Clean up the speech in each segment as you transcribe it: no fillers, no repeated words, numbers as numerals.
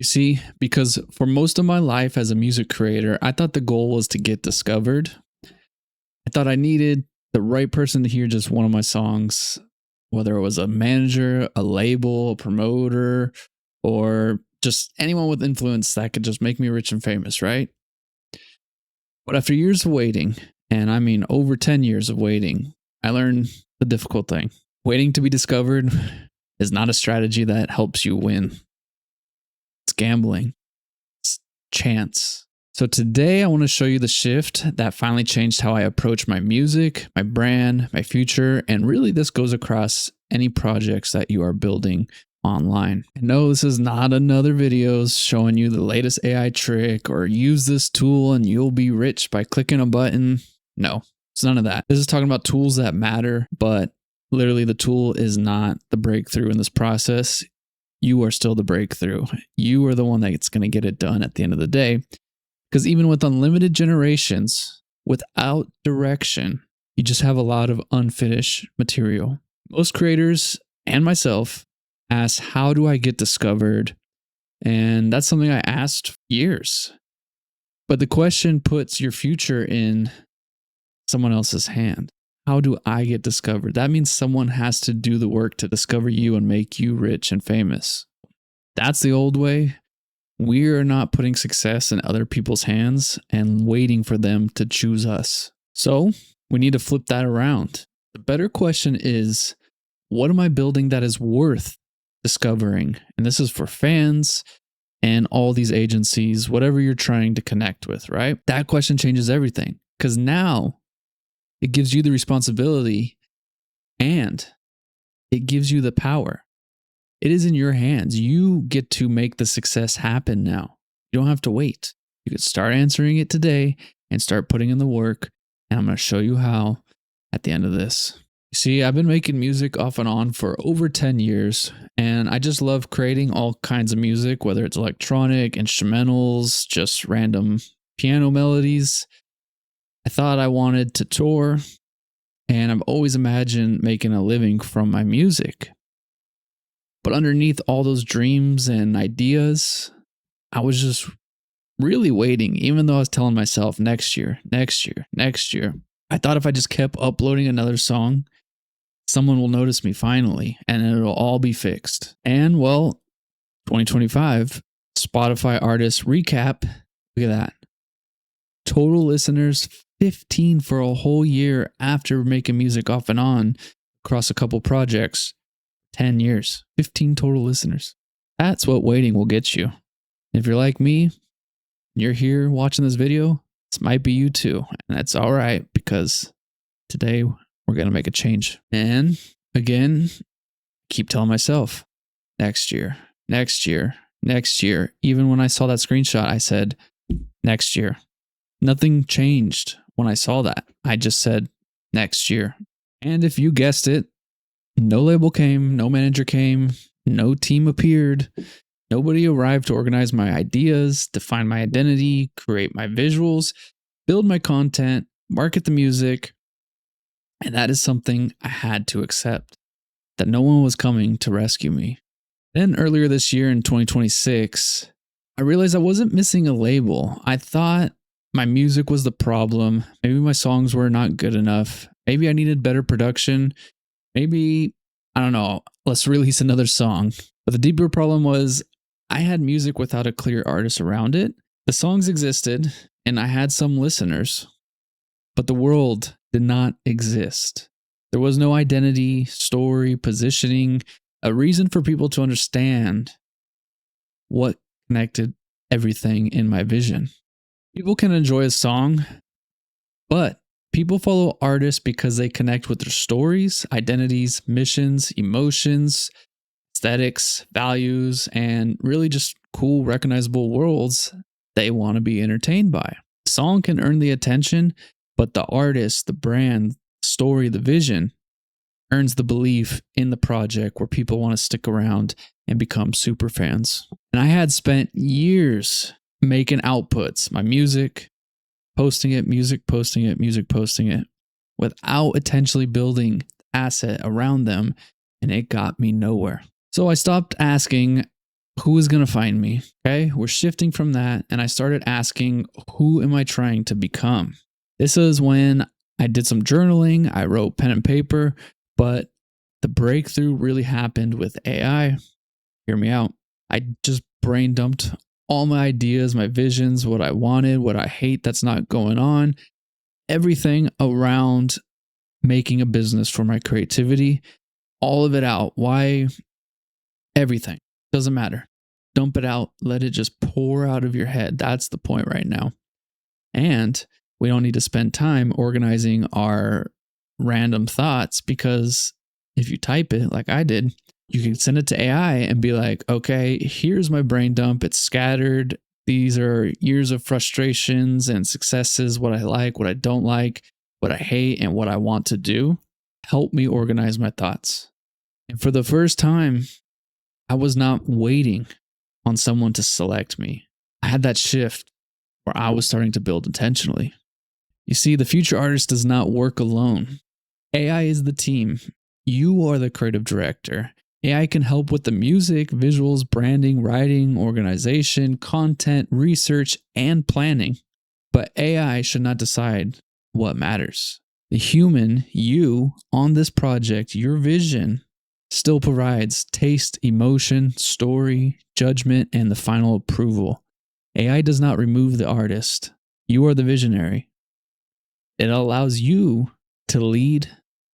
You see, because for most of my life as a music creator, I thought the goal was to get discovered. I thought I needed the right person to hear just one of my songs, whether it was a manager, a label, a promoter, or just anyone with influence that could just make me rich and famous, right? But after years of waiting, and I mean over 10 years of waiting, I learned the difficult thing. Waiting to be discovered is not a strategy that helps you win. It's gambling. It's chance. So today I want to show you the shift that finally changed how I approach my music, my brand, my future, and really this goes across any projects that you are building online. And no, this is not another video showing you the latest AI trick or use this tool and you'll be rich by clicking a button. No, it's none of that. This is talking about tools that matter, but literally the tool is not the breakthrough in this process. You are still the breakthrough. You are the one that's going to get it done at the end of the day. Because even with unlimited generations, without direction, you just have a lot of unfinished material. Most creators and myself ask, how do I get discovered? And that's something I asked years. But the question puts your future in someone else's hand. How do I get discovered? That means someone has to do the work to discover you and make you rich and famous. That's the old way. We are not putting success in other people's hands and waiting for them to choose us. So we need to flip that around. The better question is, what am I building that is worth discovering? And this is for fans and all these agencies, whatever you're trying to connect with, right? That question changes everything because now it gives you the responsibility and it gives you the power. It is in your hands. You get to make the success happen now. You don't have to wait. You can start answering it today and start putting in the work. And I'm going to show you how at the end of this. You see, I've been making music off and on for over 10 years, and I just love creating all kinds of music, whether it's electronic, instrumentals, just random piano melodies. I thought I wanted to tour, and I've always imagined making a living from my music. But underneath all those dreams and ideas, I was just really waiting, even though I was telling myself next year, next year, next year. I thought if I just kept uploading another song, someone will notice me finally, and it'll all be fixed. And well, 2025, Spotify artist recap, look at that. Total listeners, 15 for a whole year after making music off and on across a couple projects. 10 years, 15 total listeners. That's what waiting will get you. If you're like me, you're here watching this video, this might be you too. And that's all right because today we're going to make a change. And again, keep telling myself, next year, next year, next year. Even when I saw that screenshot, I said, next year. Nothing changed when I saw that. I just said, next year. And if you guessed it, no label came, no manager came, no team appeared. Nobody arrived to organize my ideas, define my identity, create my visuals, build my content, market the music. And that is something I had to accept, that no one was coming to rescue me. Then earlier this year in 2026, I realized I wasn't missing a label. I thought my music was the problem. Maybe my songs were not good enough. Maybe I needed better production. Maybe, I don't know, let's release another song. But the deeper problem was I had music without a clear artist around it. The songs existed and I had some listeners, but the world did not exist. There was no identity, story, positioning, a reason for people to understand what connected everything in my vision. People can enjoy a song, but people follow artists because they connect with their stories, identities, missions, emotions, aesthetics, values, and really just cool, recognizable worlds they want to be entertained by. A song can earn the attention, but the artist, the brand, the story, the vision earns the belief in the project where people want to stick around and become super fans. And I had spent years making outputs, my music, posting it, music, posting it, music, posting it, without intentionally building asset around them, and it got me nowhere. So I stopped asking, who is going to find me? Okay. We're shifting from that. And I started asking, who am I trying to become? This is when I did some journaling. I wrote pen and paper, but the breakthrough really happened with AI. Hear me out. I just brain dumped all my ideas, my visions, what I wanted, what I hate that's not going on, everything around making a business for my creativity, all of it out. Why? Everything. Doesn't matter. Dump it out. Let it just pour out of your head. That's the point right now. And we don't need to spend time organizing our random thoughts, because if you type it like I did, you can send it to AI and be like, okay, here's my brain dump. It's scattered. These are years of frustrations and successes, what I like, what I don't like, what I hate, and what I want to do. Help me organize my thoughts. And for the first time, I was not waiting on someone to select me. I had that shift where I was starting to build intentionally. You see, the future artist does not work alone. AI is the team. You are the creative director. AI can help with the music, visuals, branding, writing, organization, content, research, and planning. But AI should not decide what matters. The human, you, on this project, your vision, still provides taste, emotion, story, judgment, and the final approval. AI does not remove the artist. You are the visionary. It allows you to lead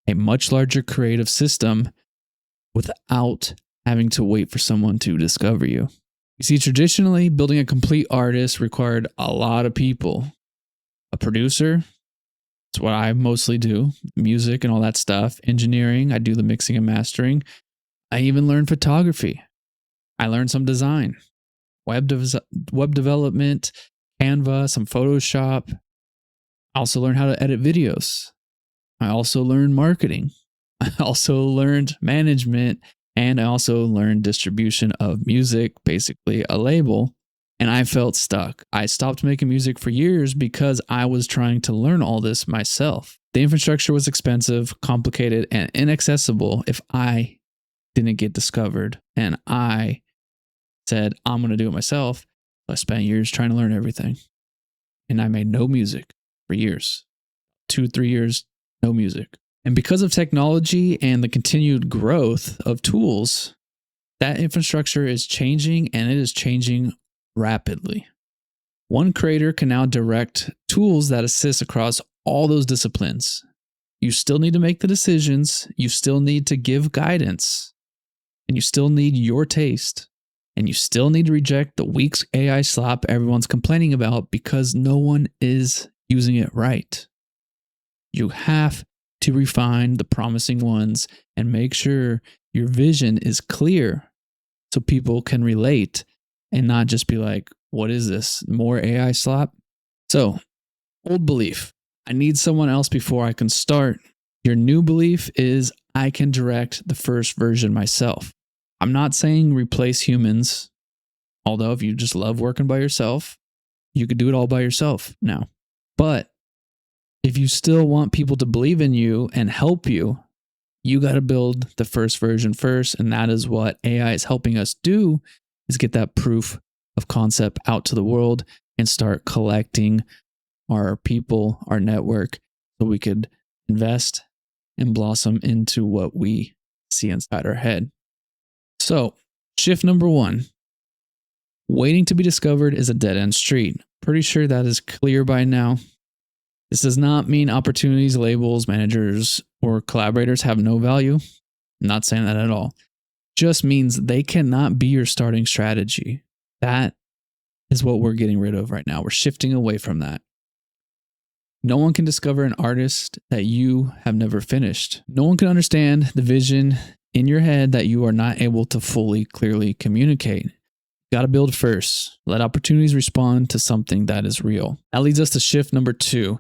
a much larger creative system without having to wait for someone to discover you. You see, traditionally, building a complete artist required a lot of people. A producer, that's what I mostly do, music and all that stuff. Engineering, I do the mixing and mastering. I even learned photography. I learned some design, web development, Canva, some Photoshop. I also learned how to edit videos. I also learned marketing. I also learned management, and I also learned distribution of music, basically a label. And I felt stuck. I stopped making music for years because I was trying to learn all this myself. The infrastructure was expensive, complicated, and inaccessible if I didn't get discovered. And I said, I'm going to do it myself. I spent years trying to learn everything. And I made no music for years. 2-3 years, no music. And because of technology and the continued growth of tools, that infrastructure is changing, and it is changing rapidly. One creator can now direct tools that assist across all those disciplines. You still need to make the decisions, you still need to give guidance, and you still need your taste, and you still need to reject the weak AI slop everyone's complaining about because no one is using it right. You have to refine the promising ones and make sure your vision is clear so people can relate and not just be like, what is this? More AI slop? So, old belief, I need someone else before I can start. Your new belief is I can direct the first version myself. I'm not saying replace humans, although if you just love working by yourself, you could do it all by yourself now. But if you still want people to believe in you and help you, you got to build the first version first. And that is what AI is helping us do, is get that proof of concept out to the world and start collecting our people, our network, so we could invest and blossom into what we see inside our head. So, shift number 1, waiting to be discovered is a dead-end street. Pretty sure that is clear by now. This does not mean opportunities, labels, managers, or collaborators have no value. I'm not saying that at all. Just means they cannot be your starting strategy. That is what we're getting rid of right now. We're shifting away from that. No one can discover an artist that you have never finished. No one can understand the vision in your head that you are not able to fully, clearly communicate. You got to build first. Let opportunities respond to something that is real. That leads us to shift number 2.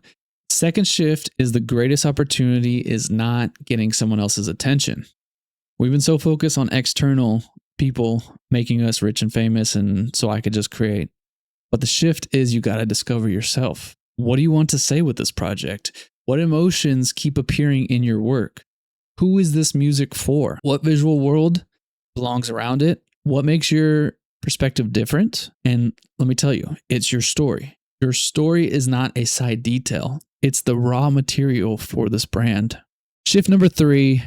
Second shift is the greatest opportunity is not getting someone else's attention. We've been so focused on external people making us rich and famous, and so I could just create. But the shift is you got to discover yourself. What do you want to say with this project? What emotions keep appearing in your work? Who is this music for? What visual world belongs around it? What makes your perspective different. And let me tell you, it's your story. Your story is not a side detail. It's the raw material for this brand. Shift number 3,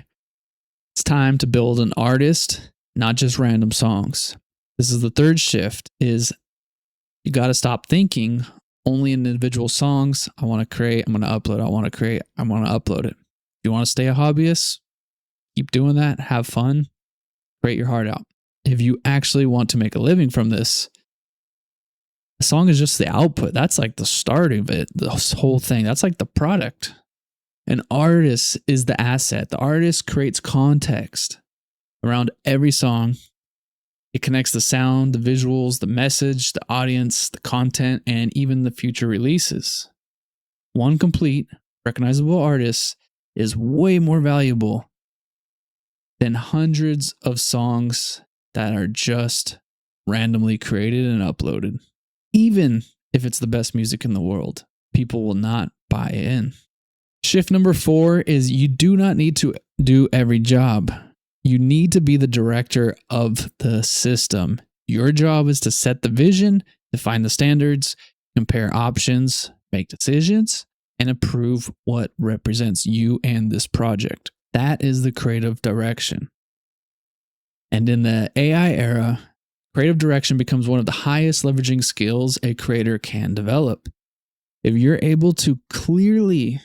it's time to build an artist, not just random songs. This is the third shift, is you got to stop thinking only in individual songs. I want to create, I'm going to upload, I want to create, I want to upload it. If you want to stay a hobbyist, keep doing that, have fun, create your heart out. If you actually want to make a living from this, a song is just the output. That's like the start of it, this whole thing. That's like the product. An artist is the asset. The artist creates context around every song. It connects the sound, the visuals, the message, the audience, the content, and even the future releases. One complete, recognizable artist is way more valuable than hundreds of songs that are just randomly created and uploaded. Even if it's the best music in the world, people will not buy in. Shift number 4 is you do not need to do every job. You need to be the director of the system. Your job is to set the vision, define the standards, compare options, make decisions, and approve what represents you and this project. That is the creative direction. And in the AI era, creative direction becomes one of the highest leveraging skills a creator can develop. If you're able to clearly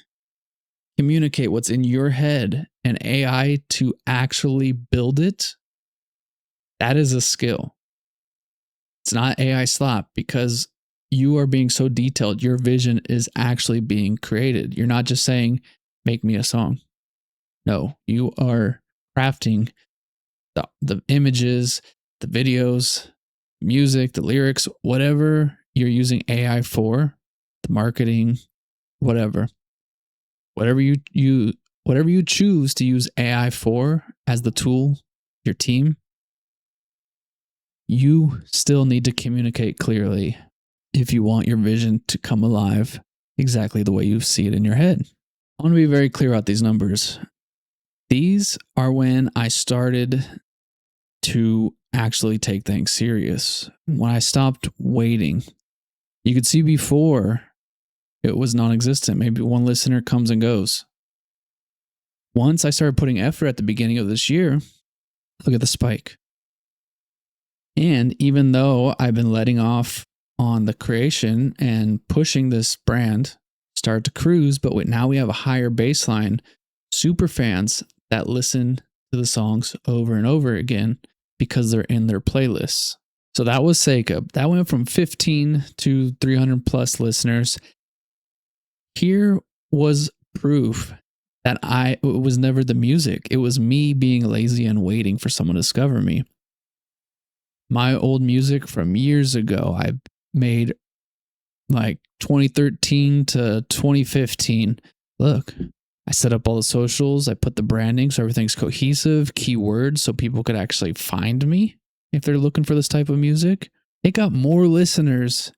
communicate what's in your head and AI to actually build it, that is a skill. It's not AI slop because you are being so detailed. Your vision is actually being created. You're not just saying, make me a song. No, you are crafting the images, the videos, music, the lyrics, whatever you're using AI for, the marketing, whatever you choose to use AI for as the tool, your team, you still need to communicate clearly if you want your vision to come alive exactly the way you see it in your head. I want to be very clear about these numbers. These are when I started to actually take things serious. When I stopped waiting. You could see before it was non-existent. Maybe one listener comes and goes. Once I started putting effort at the beginning of this year, look at the spike. And even though I've been letting off on the creation and pushing this brand, start to cruise, but now we have a higher baseline, super fans that listen to the songs over and over again because they're in their playlists. So that was Sakeup. That went from 15 to 300 plus listeners. Here was proof that it was never the music. It was me being lazy and waiting for someone to discover me. My old music from years ago, I made like 2013 to 2015. Look, I set up all the socials. I put the branding so everything's cohesive, keywords so people could actually find me if they're looking for this type of music. It got more listeners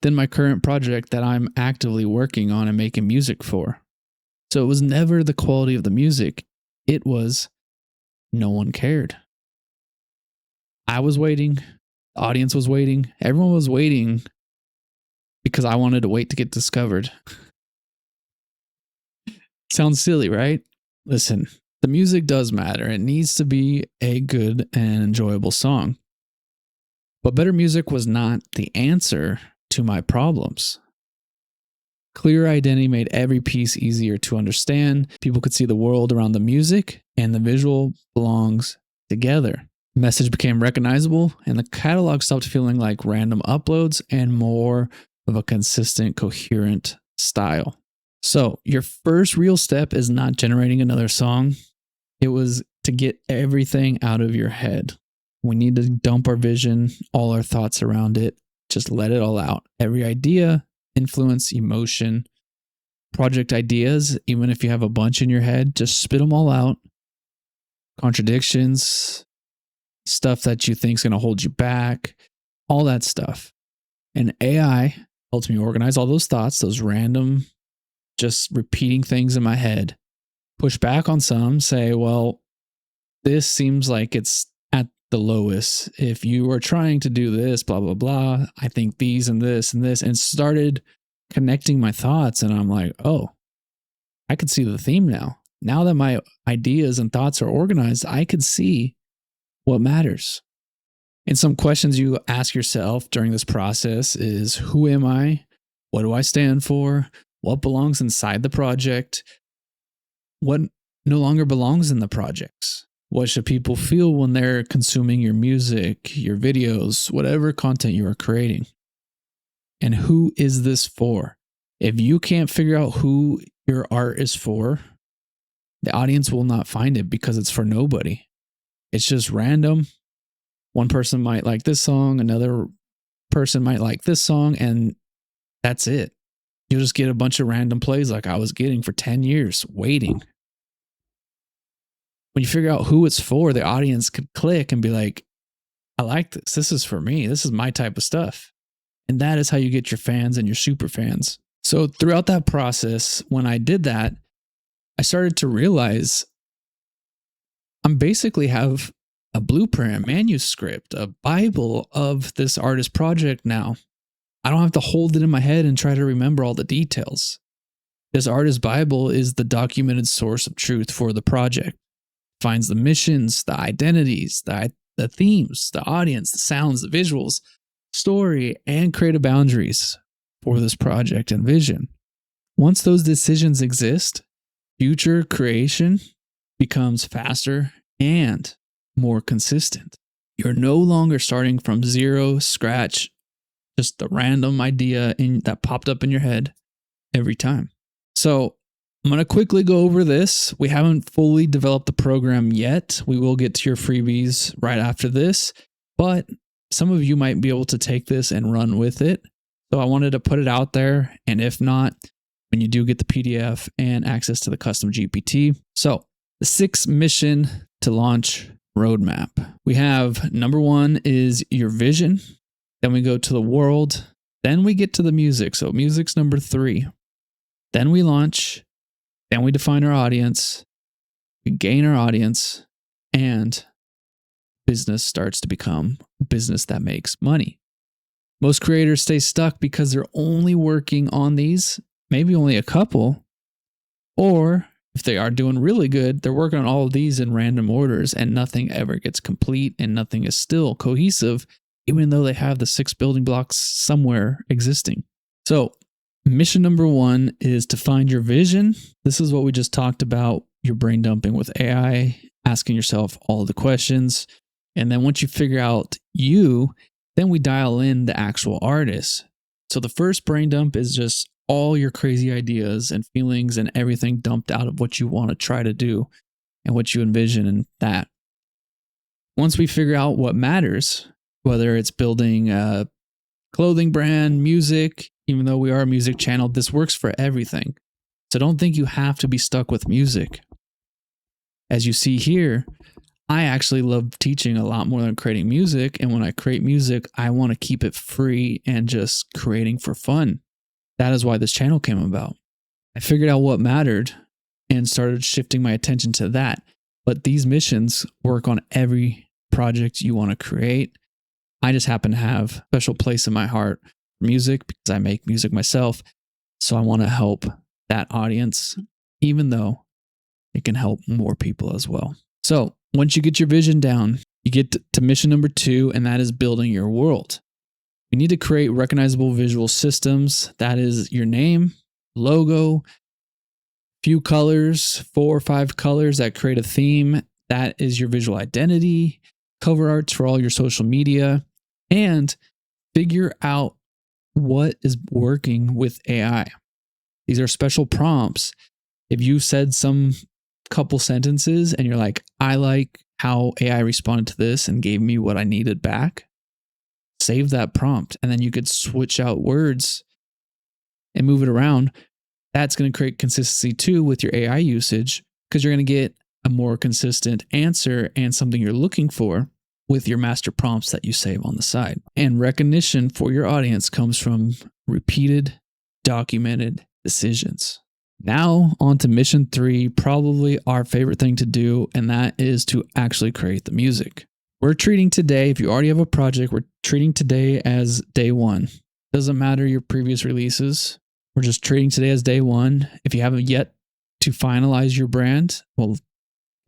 than my current project that I'm actively working on and making music for. So it was never the quality of the music. It was no one cared. I was waiting. The audience was waiting. Everyone was waiting because I wanted to wait to get discovered. Sounds silly, right? Listen, the music does matter. It needs to be a good and enjoyable song. But better music was not the answer to my problems. Clear identity made every piece easier to understand. People could see the world around the music and the visual belongs together. The message became recognizable and the catalog stopped feeling like random uploads and more of a consistent, coherent style. So your first real step is not generating another song. It was to get everything out of your head. We need to dump our vision, all our thoughts around it. Just let it all out. Every idea, influence, emotion, project ideas, even if you have a bunch in your head, just spit them all out. Contradictions, stuff that you think is going to hold you back, all that stuff. And AI helps me organize all those thoughts, those random, just repeating things in my head. Push back on some, say, well, this seems like it's at the lowest. If you are trying to do this, blah, blah, blah, I think these and this and this, and started connecting my thoughts. And I'm like, oh, I could see the theme now. Now that my ideas and thoughts are organized, I could see what matters. And some questions you ask yourself during this process is, who am I? What do I stand for? What belongs inside the project? What no longer belongs in the projects? What should people feel when they're consuming your music, your videos, whatever content you are creating? And who is this for? If you can't figure out who your art is for, the audience will not find it because it's for nobody. It's just random. One person might like this song, another person might like this song, and that's it. You'll just get a bunch of random plays like I was getting for 10 years waiting. When you figure out who it's for, the audience could click and be like, I like this. This is for me. This is my type of stuff. And that is how you get your fans and your super fans. So throughout that process, when I did that, I started to realize I'm basically have a blueprint, a manuscript, a Bible of this artist project now. I don't have to hold it in my head and try to remember all the details. This artist Bible is the documented source of truth for the project. It finds the missions, the identities, the themes, the audience, the sounds, the visuals, story, and creative boundaries for this project and vision. Once those decisions exist, future creation becomes faster and more consistent. You're no longer starting from zero, scratch, just the random idea that popped up in your head every time. So I'm going to quickly go over this. We haven't fully developed the program yet. We will get to your freebies right after this, but some of you might be able to take this and run with it. So I wanted to put it out there. And if not, when you do get the PDF and access to the custom GPT. So the 6 mission to launch roadmap. We have number 1 is your vision. Then we go to the world. Then we get to the music. So music's number 3. Then we launch. Then we define our audience. We gain our audience. And business starts to become a business that makes money. Most creators stay stuck because they're only working on these, maybe only a couple. Or if they are doing really good, they're working on all of these in random orders and nothing ever gets complete and nothing is still cohesive, even though they have the 6 building blocks somewhere existing. So mission number 1 is to find your vision. This is what we just talked about, your brain dumping with AI, asking yourself all the questions. And then once you figure out you, then we dial in the actual artist. So the first brain dump is just all your crazy ideas and feelings and everything dumped out of what you want to try to do and what you envision in that. Once we figure out what matters, whether it's building a clothing brand, music, even though we are a music channel, this works for everything. So don't think you have to be stuck with music. As you see here, I actually love teaching a lot more than creating music. And when I create music, I want to keep it free and just creating for fun. That is why this channel came about. I figured out what mattered and started shifting my attention to that. But these missions work on every project you want to create. I just happen to have a special place in my heart for music because I make music myself. So I want to help that audience, even though it can help more people as well. So once you get your vision down, you get to mission number 2, and that is building your world. You need to create recognizable visual systems. That is your name, logo, few colors, 4 or 5 colors that create a theme. That is your visual identity, cover arts for all your social media, and figure out what is working with AI. These are special prompts. If you said some couple sentences and you're like, I like how AI responded to this and gave me what I needed back, save that prompt. And then you could switch out words and move it around. That's going to create consistency too with your AI usage, because you're going to get a more consistent answer and something you're looking for with your master prompts that you save on the side. And recognition for your audience comes from repeated, documented decisions. Now on to mission 3, probably our favorite thing to do, and that is to actually create the music. We're treating today, if you already have a project, we're treating today as day one. Doesn't matter your previous releases. We're just treating today as day one. If you haven't yet to finalize your brand, well,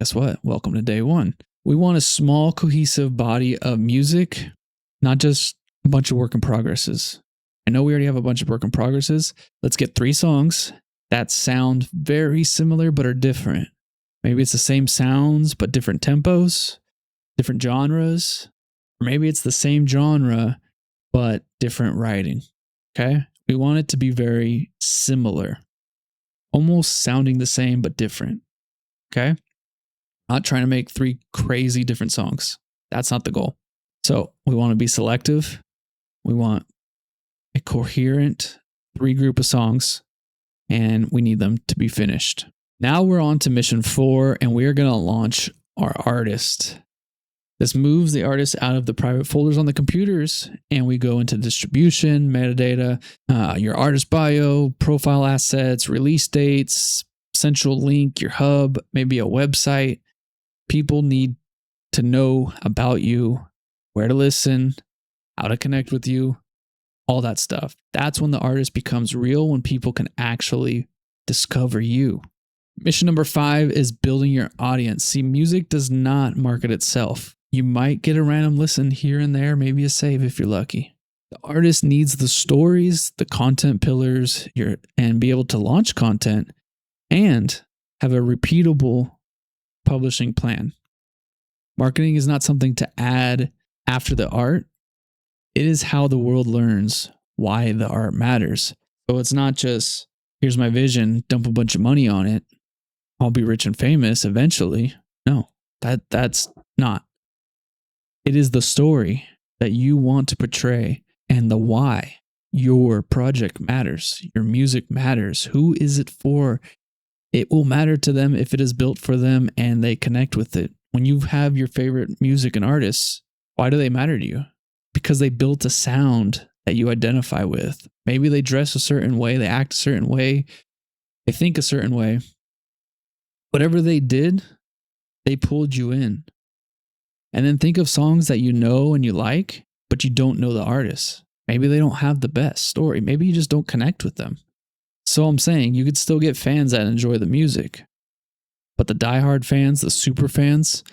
guess what? Welcome to day one. We want a small, cohesive body of music, not just a bunch of work in progresses. I know we already have a bunch of work in progresses. Let's get 3 songs that sound very similar but are different. Maybe it's the same sounds but different tempos, different genres. Or maybe it's the same genre but different writing. Okay? We want it to be very similar, almost sounding the same but different. Okay? Not trying to make 3 crazy different songs. That's not the goal. So we want to be selective. We want a coherent 3 group of songs, and we need them to be finished. Now we're on to mission 4, and we are going to launch our artist. This moves the artist out of the private folders on the computers, and we go into distribution, metadata, your artist bio, profile assets, release dates, central link, your hub, maybe a website. People need to know about you, where to listen, how to connect with you, all that stuff. That's when the artist becomes real, when people can actually discover you. Mission number 5 is building your audience. See, music does not market itself. You might get a random listen here and there, maybe a save if you're lucky. The artist needs the stories, the content pillars, and be able to launch content and have a repeatable publishing plan. Marketing is not something to add after the art. It is how the world learns why the art matters. So it's not just, here's my vision, dump a bunch of money on it, I'll be rich and famous eventually. No, that's not. It is the story that you want to portray and the why your project matters, your music matters. Who is it for? It will matter to them if it is built for them and they connect with it. When you have your favorite music and artists, why do they matter to you? Because they built a sound that you identify with. Maybe they dress a certain way, they act a certain way, they think a certain way. Whatever they did, they pulled you in. And then think of songs that you know and you like, but you don't know the artist. Maybe they don't have the best story. Maybe you just don't connect with them. So I'm saying you could still get fans that enjoy the music, but the diehard fans, the super fans,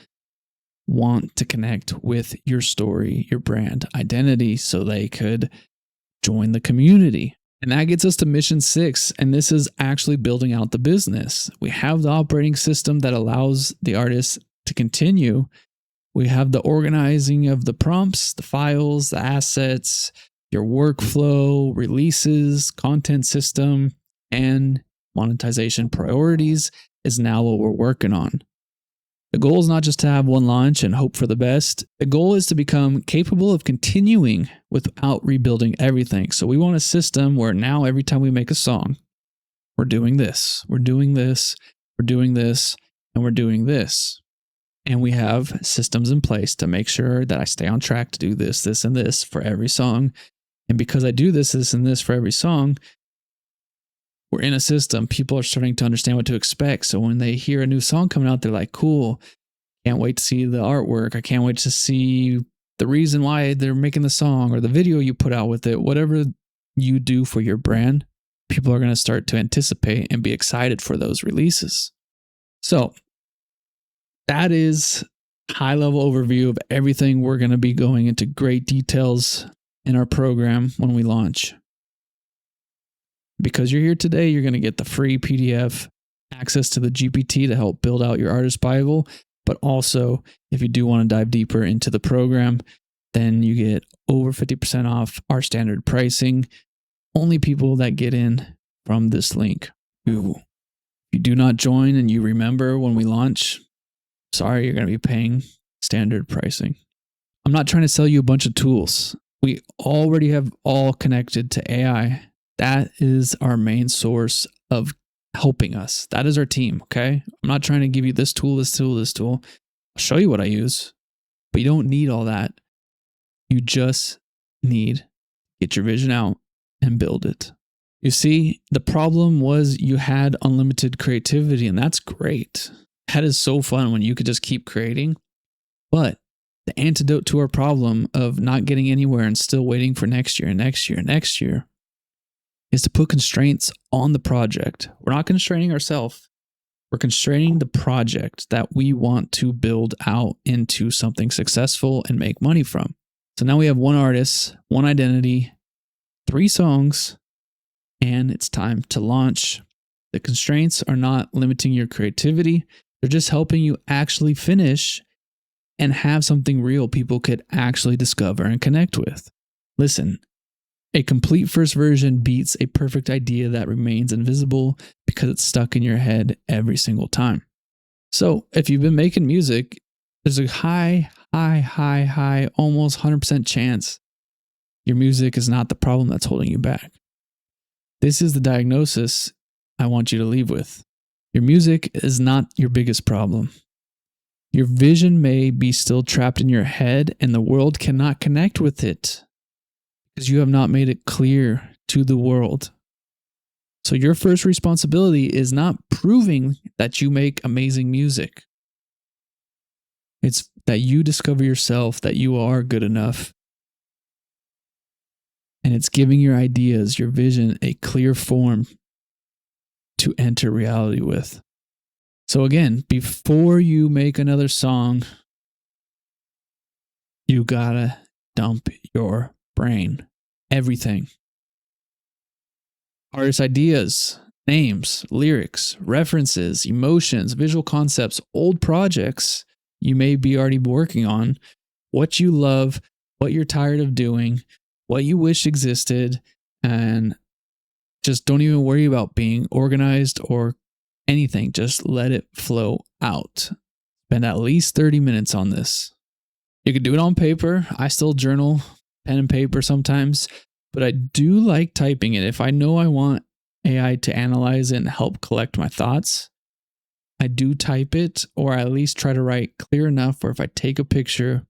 want to connect with your story, your brand identity, so they could join the community. And that gets us to mission 6, and this is actually building out the business. We have the operating system that allows the artist to continue. We have the organizing of the prompts, the files, the assets, your workflow, releases, content system, and monetization priorities is now what we're working on. The goal is not just to have one launch and hope for the best. The goal is to become capable of continuing without rebuilding everything. So we want a system where now every time we make a song, we're doing this, we're doing this, we're doing this, and we're doing this. And we have systems in place to make sure that I stay on track to do this, this, and this for every song. And because I do this, this, and this for every song, we're in a system. People are starting to understand what to expect. So when they hear a new song coming out, they're like, cool, can't wait to see the artwork. I can't wait to see the reason why they're making the song or the video you put out with it. Whatever you do for your brand, people are going to start to anticipate and be excited for those releases. So that is a high-level overview of everything. We're going to be going into great details in our program when we launch. Because you're here today, you're going to get the free PDF, access to the GPT to help build out your artist Bible. But also, if you do want to dive deeper into the program, then you get over 50% off our standard pricing. Only people that get in from this link. If you do not join and you remember when we launch, sorry, you're going to be paying standard pricing. I'm not trying to sell you a bunch of tools. We already have all connected to AI. That is our main source of helping us. That is our team, okay? I'm not trying to give you this tool, this tool, this tool. I'll show you what I use, but you don't need all that. You just need to get your vision out and build it. You see, the problem was you had unlimited creativity, and that's great. That is so fun when you could just keep creating. But The antidote to our problem of not getting anywhere and still waiting for next year is to put constraints on the project. We're not constraining ourselves. We're constraining the project that we want to build out into something successful and make money from. So now we have one artist, one identity, 3 songs, and it's time to launch. The constraints are not limiting your creativity. They're just helping you actually finish and have something real people could actually discover and connect with. Listen, a complete first version beats a perfect idea that remains invisible because it's stuck in your head every single time. So if you've been making music, there's a high, almost 100% chance your music is not the problem that's holding you back. This is the diagnosis I want you to leave with. Your music is not your biggest problem. Your vision may be still trapped in your head and the world cannot connect with it because you have not made it clear to the world. So your first responsibility is not proving that you make amazing music. It's that you discover yourself, that you are good enough. And it's giving your ideas, your vision, a clear form to enter reality with. So again, before you make another song, you gotta dump your brain. Everything. Artist ideas, names, lyrics, references, emotions, visual concepts, old projects you may be already working on, what you love, what you're tired of doing, what you wish existed, and just don't even worry about being organized or anything. Just let it flow out. Spend at least 30 minutes on this. You could do it on paper. I still journal, pen and paper sometimes, but I do like typing it. If I know I want AI to analyze it and help collect my thoughts, I do type it, or at least try to write clear enough where if I take a picture,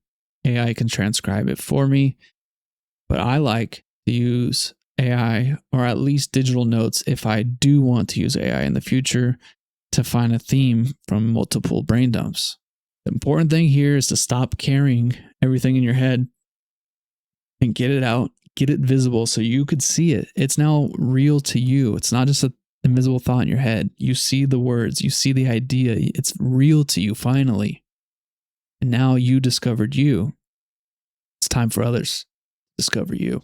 AI can transcribe it for me. But I like to use AI, or at least digital notes, if I do want to use AI in the future to find a theme from multiple brain dumps. The important thing here is to stop carrying everything in your head and get it out, get it visible so you could see it. It's now real to you. It's not just an invisible thought in your head. You see the words, you see the idea. It's real to you finally. And now you discovered you. It's time for others to discover you.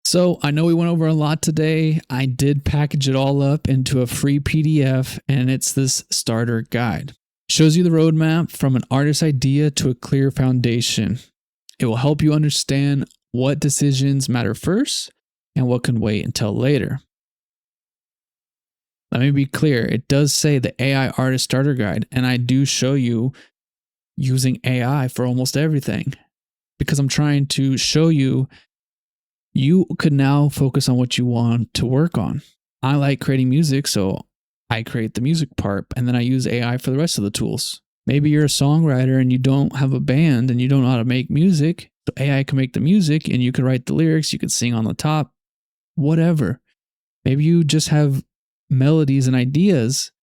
So I know we went over a lot today. I did package it all up into a free PDF, and it's this starter guide. It shows you the roadmap from an artist idea to a clear foundation. It will help you understand what decisions matter first and what can wait until later. Let me be clear. It does say the AI Artist Starter Guide, and I do show you using AI for almost everything because I'm trying to show you could now focus on what you want to work on. I like creating music, so I create the music part, and then I use AI for the rest of the tools. Maybe you're a songwriter and you don't have a band and you don't know how to make music, so AI can make the music and you can write the lyrics, you can sing on the top, whatever. Maybe you just have melodies and ideas,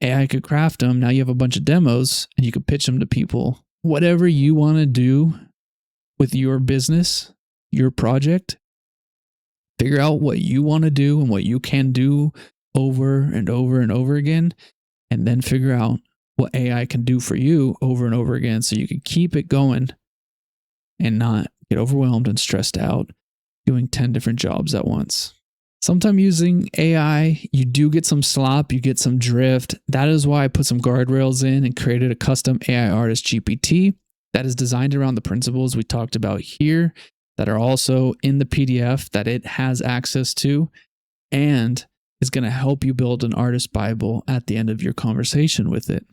AI could craft them. Now you have a bunch of demos and you could pitch them to people. Whatever you want to do with your business, your project, figure out what you want to do and what you can do over and over and over again, and then figure out what AI can do for you over and over again so you can keep it going and not get overwhelmed and stressed out doing 10 different jobs at once. Sometimes using AI, you do get some slop, you get some drift. That is why I put some guardrails in and created a custom AI Artist GPT that is designed around the principles we talked about here, that are also in the PDF that it has access to, and is going to help you build an artist Bible at the end of your conversation with it.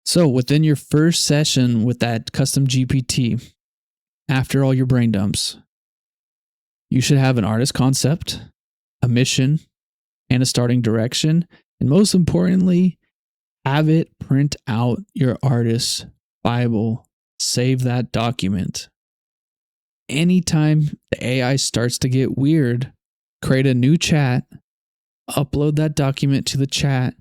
So within your first session with that custom GPT, after all your brain dumps, you should have an artist concept, a mission, and a starting direction. And most importantly, have it print out your artist Bible. Save that document. Anytime the AI starts to get weird, create a new chat, upload that document to the chat,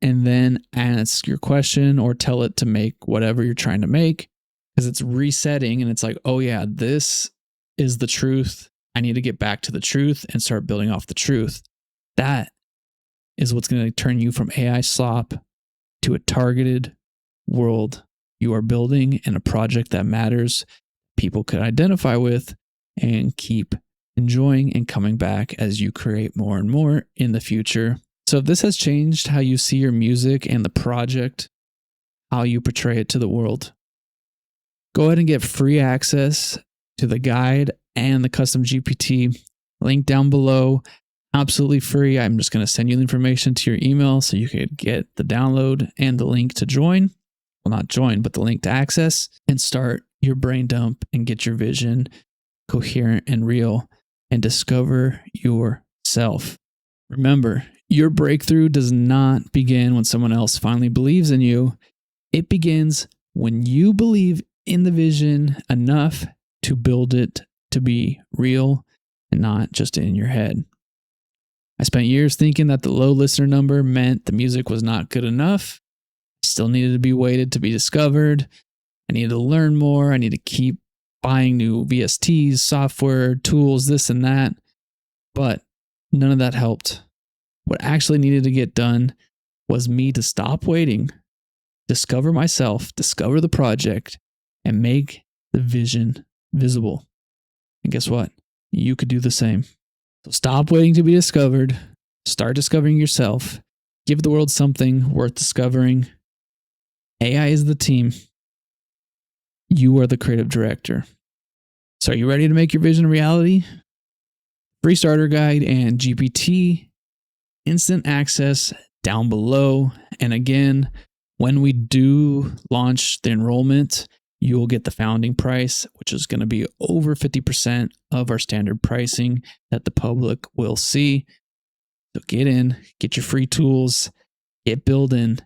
and then ask your question or tell it to make whatever you're trying to make. because it's resetting and it's like, oh yeah, this is the truth. I need to get back to the truth and start building off the truth. That is what's going to turn you from AI slop to a targeted world you are building and a project that matters, people could identify with and keep enjoying and coming back as you create more and more in the future. So if this has changed how you see your music and the project, how you portray it to the world, go ahead and get free access to the guide and the custom GPT. Link down below, absolutely free. I'm just going to send you the information to your email so you could get the download and the link to join. Well, not join, but the link to access and start your brain dump and get your vision coherent and real and discover yourself. Remember, your breakthrough does not begin when someone else finally believes in you. It begins when you believe in the vision enough to build it to be real and not just in your head. I spent years thinking that the low listener number meant the music was not good enough. I still needed to be weighted to be discovered. I needed to learn more. I need to keep buying new VSTs, software, tools, this and that. But none of that helped. What actually needed to get done was me to stop waiting, discover myself, discover the project, and make the vision visible. And guess what? You could do the same. So stop waiting to be discovered. Start discovering yourself. Give the world something worth discovering. AI is the team. You are the creative director. So are you ready to make your vision a reality? Free starter guide and GPT instant access down below. And again, when we do launch the enrollment, you will get the founding price, which is going to be over 50% of our standard pricing that the public will see. So get in, get your free tools, get building.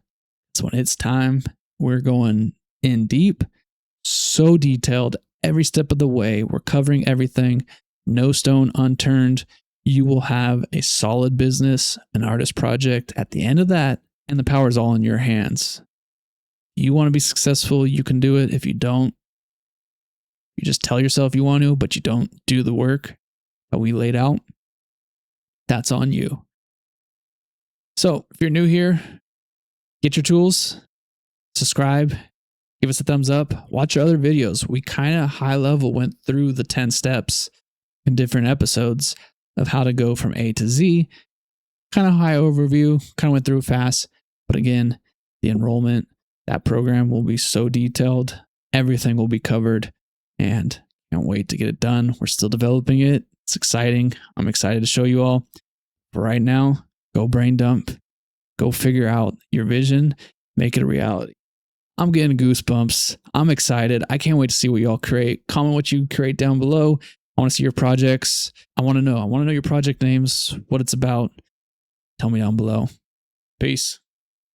So when it's time, we're going in deep, so detailed every step of the way. We're covering everything, no stone unturned. You will have a solid business, an artist project at the end of that, and the power is all in your hands. You want to be successful, you can do it. If you don't, you just tell yourself you want to, but you don't do the work that we laid out. That's on you. So if you're new here, get your tools, subscribe, give us a thumbs up, watch our other videos. We kind of high level went through the 10 steps in different episodes of how to go from A to Z. Kind of high overview, kind of went through it fast. But again, the enrollment, that program will be so detailed. Everything will be covered and can't wait to get it done. We're still developing it. It's exciting. I'm excited to show you all. For right now, go brain dump. Go figure out your vision. Make it a reality. I'm getting goosebumps. I'm excited. I can't wait to see what y'all create. Comment what you create down below. I want to see your projects. I want to know your project names, what it's about. Tell me down below. Peace.